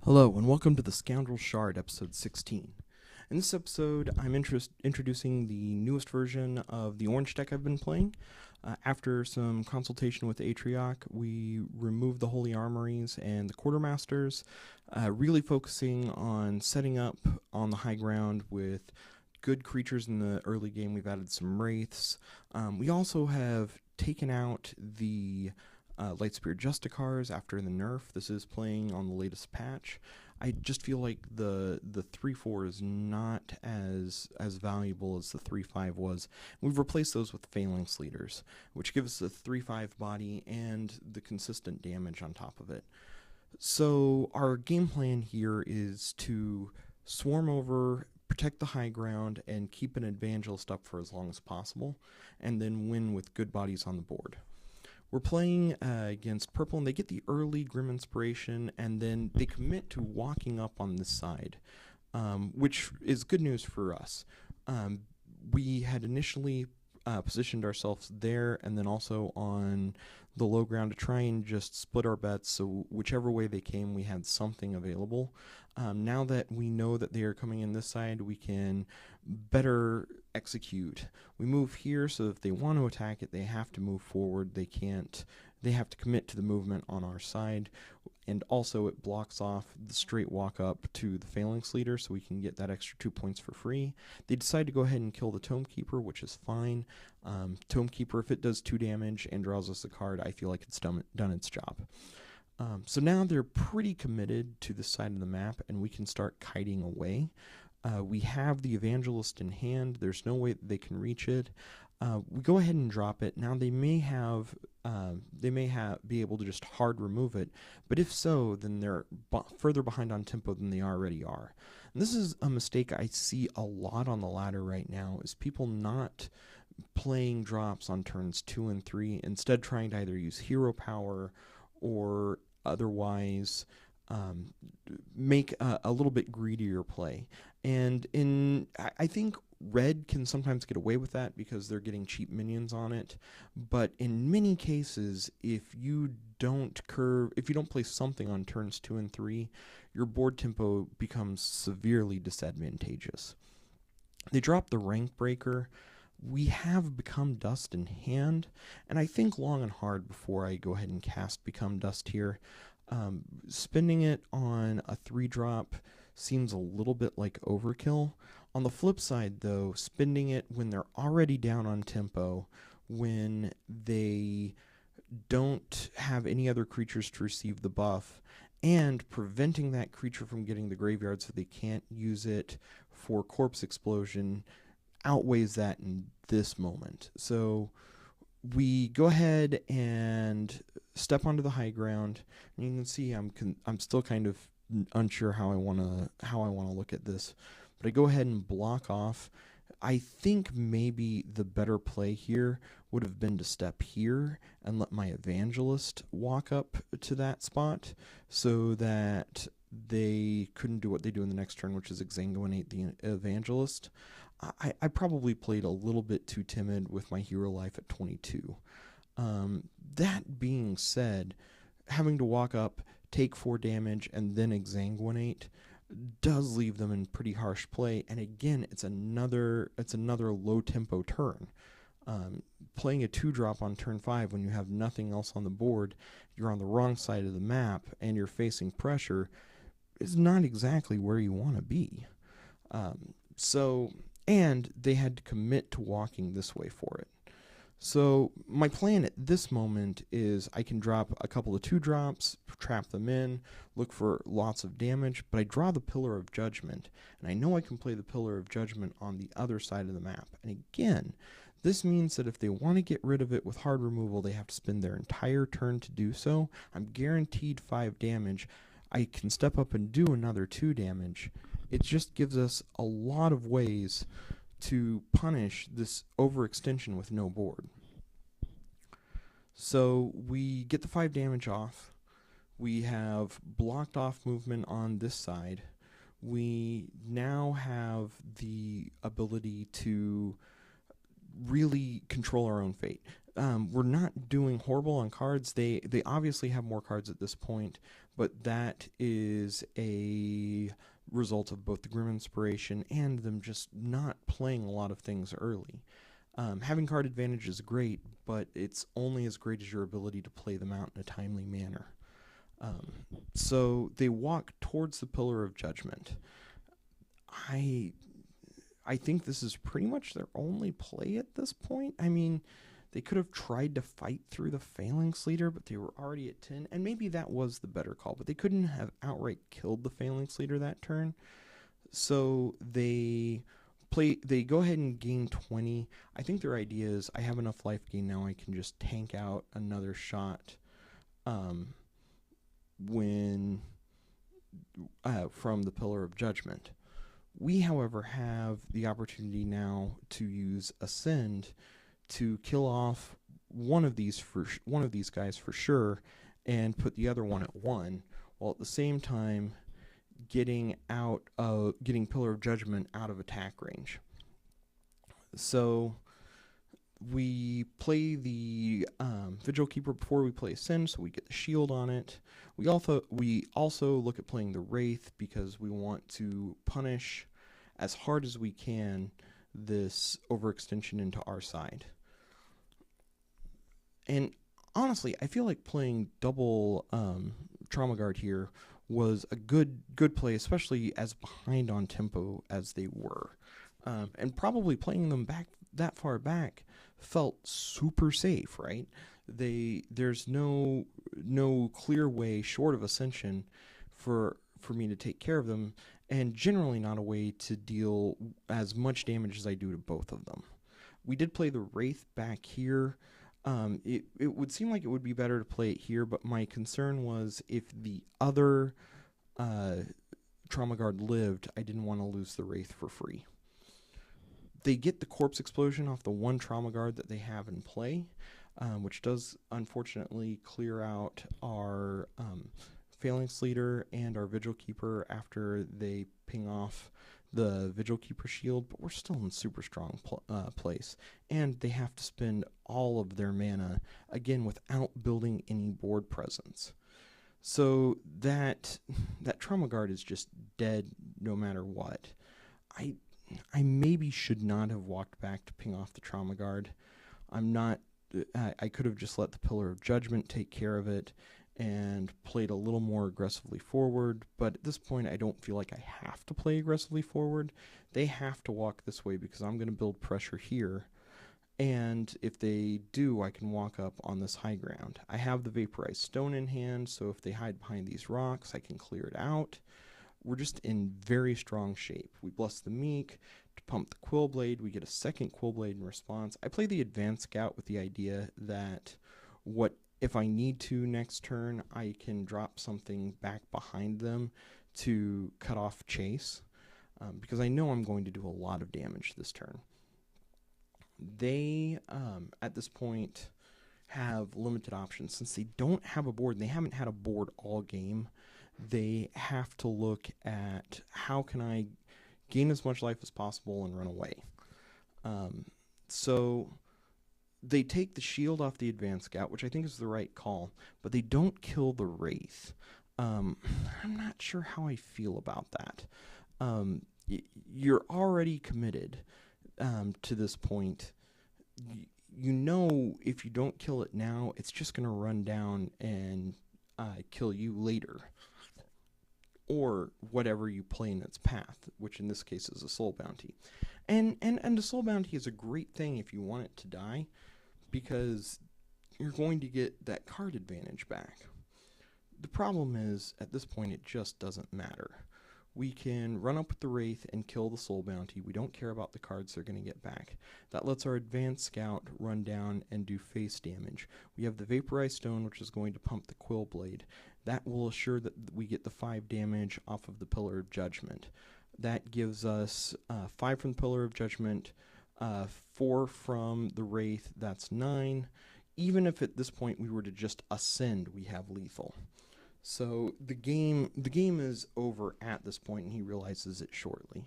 Hello, and welcome to the Scoundrel Shard, episode 16. In this episode, I'm introducing the newest version of the orange deck I've been playing. After some consultation with Atrioc, we removed the Holy Armories and the Quartermasters, really focusing on setting up on the high ground with good creatures in the early game. We've added some Wraiths. We also have taken out the Lightspear Justicars after the nerf. This is playing on the latest patch. I just feel like the 3-4 is not as valuable as the 3-5 was. We've replaced those with Phalanx Leaders, which gives us a 3-5 body and the consistent damage on top of it. So our game plan here is to swarm over, protect the high ground, and keep an Evangelist up for as long as possible, and then win with good bodies on the board. We're playing against purple, and they get the early Grim Inspiration, and then they commit to walking up on this side, which is good news for us. We had initially positioned ourselves there and then also on the low ground to try and just split our bets, so whichever way they came, we had something available. Now that we know that they are coming in this side, we can better execute. We move here, so if they want to attack it, they have to move forward. They have to commit to the movement on our side, and also it blocks off the straight walk up to the Phalanx Leader, so we can get that extra 2 points for free. They decide to go ahead and kill the Tome Keeper, which is fine. Tome Keeper, if it does 2 damage and draws us a card, I feel like it's done its job. So now they're pretty committed to this side of the map, and we can start kiting away. We have the Evangelist in hand. There's no way that they can reach it. We go ahead and drop it. Now they may be able to just hard remove it, but if so, then they're further behind on tempo than they already are. And this is a mistake I see a lot on the ladder right now, is people not playing drops on turns 2 and 3, instead trying to either use hero power or otherwise make a little bit greedier play. And I think red can sometimes get away with that because they're getting cheap minions on it, but in many cases, if you don't play something on turns 2 and 3, your board tempo becomes severely disadvantageous. They drop the Rank Breaker. We have Become Dust in hand, and I think long and hard before I go ahead and cast Become Dust here. Spending it on a 3-drop seems a little bit like overkill. On the flip side, though, spending it when they're already down on tempo, when they don't have any other creatures to receive the buff, and preventing that creature from getting the graveyard so they can't use it for Corpse Explosion, outweighs that in this moment. So we go ahead and step onto the high ground, and you can see I'm still kind of unsure how I want to look at this, but I go ahead and block off. I think maybe the better play here would have been to step here and let my Evangelist walk up to that spot so that they couldn't do what they do in the next turn, which is exsanguinate the Evangelist. I probably played a little bit too timid with my hero life at 22. That being said, having to walk up, take 4 damage, and then exsanguinate does leave them in pretty harsh play. And again, it's another low tempo turn. Playing a 2-drop on turn 5 when you have nothing else on the board, you're on the wrong side of the map, and you're facing pressure, is not exactly where you want to be. And they had to commit to walking this way for it. So my plan at this moment is I can drop a couple of 2-drops, trap them in, look for lots of damage, but I draw the Pillar of Judgment, and I know I can play the Pillar of Judgment on the other side of the map. And again, this means that if they want to get rid of it with hard removal, they have to spend their entire turn to do so. I'm guaranteed 5 damage. I can step up and do another 2 damage. It just gives us a lot of ways to punish this overextension with no board. So we get the 5 damage off. We have blocked off movement on this side. We now have the ability to really control our own fate. We're not doing horrible on cards. They obviously have more cards at this point. but that is a result of both the Grim Inspiration and them just not playing a lot of things early. Having card advantage is great, but it's only as great as your ability to play them out in a timely manner. So they walk towards the Pillar of Judgment. I think this is pretty much their only play at this point. I mean, they could have tried to fight through the Phalanx Leader, but they were already at 10, and maybe that was the better call, but they couldn't have outright killed the Phalanx Leader that turn. So they go ahead and gain 20. I think their idea is, I have enough life gain now, I can just tank out another shot when from the Pillar of Judgment. We, however, have the opportunity now to use Ascend to kill off one of these guys for sure, and put the other one at 1, while at the same time getting Pillar of Judgment out of attack range. So we play the Vigil Keeper before we play Ascend, so we get the shield on it. We also look at playing the Wraith because we want to punish as hard as we can this overextension into our side. And honestly, I feel like playing double Trauma Guard here was a good play, especially as behind on tempo as they were. And probably playing them back that far back felt super safe, right? There's no clear way short of Ascension for me to take care of them, and generally not a way to deal as much damage as I do to both of them. We did play the Wraith back here. It would seem like it would be better to play it here, but my concern was if the other Trauma Guard lived, I didn't want to lose the Wraith for free. They get the Corpse Explosion off the one Trauma Guard that they have in play, which does unfortunately clear out our Phalanx Leader and our Vigil Keeper after they ping off the Vigil Keeper shield, but we're still in super strong place, and they have to spend all of their mana, again, without building any board presence. So that Trauma Guard is just dead no matter what. I maybe should not have walked back to ping off the Trauma Guard. I could have just let the Pillar of Judgment take care of it and played a little more aggressively forward, but at this point I don't feel like I have to play aggressively forward. They have to walk this way because I'm going to build pressure here, and if they do, I can walk up on this high ground. I have the Vaporized Stone in hand, so if they hide behind these rocks, I can clear it out. We're just in very strong shape. We bless the Meek to pump the Quillblade. We get a second Quillblade in response. I play the Advanced Scout with the idea that if I need to next turn, I can drop something back behind them to cut off Chase, because I know I'm going to do a lot of damage this turn. They, at this point, have limited options. Since they don't have a board, and they haven't had a board all game, they have to look at how can I gain as much life as possible and run away. So they take the shield off the Advanced Scout, which I think is the right call, but they don't kill the Wraith. I'm not sure how I feel about that. You're already committed to this point. You know if you don't kill it now, it's just going to run down and kill you later. Or whatever you play in its path, which in this case is a Soul Bounty. And a Soul Bounty is a great thing if you want it to die, because you're going to get that card advantage back. The problem is, at this point, it just doesn't matter. We can run up with the Wraith and kill the Soul Bounty. We don't care about the cards they're going to get back. That lets our Advanced Scout run down and do face damage. We have the Vaporized Stone, which is going to pump the Quillblade. That will assure that we get the 5 damage off of the Pillar of Judgment. That gives us 5 from the Pillar of Judgment, 4 from the Wraith, that's 9. Even if at this point we were to just ascend, we have lethal. So the game is over at this point, and he realizes it shortly.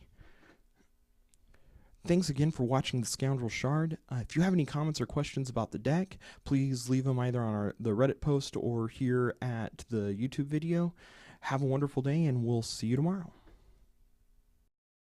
Thanks again for watching the Scoundrel Shard. If you have any comments or questions about the deck, please leave them either on the Reddit post or here at the YouTube video. Have a wonderful day, and we'll see you tomorrow.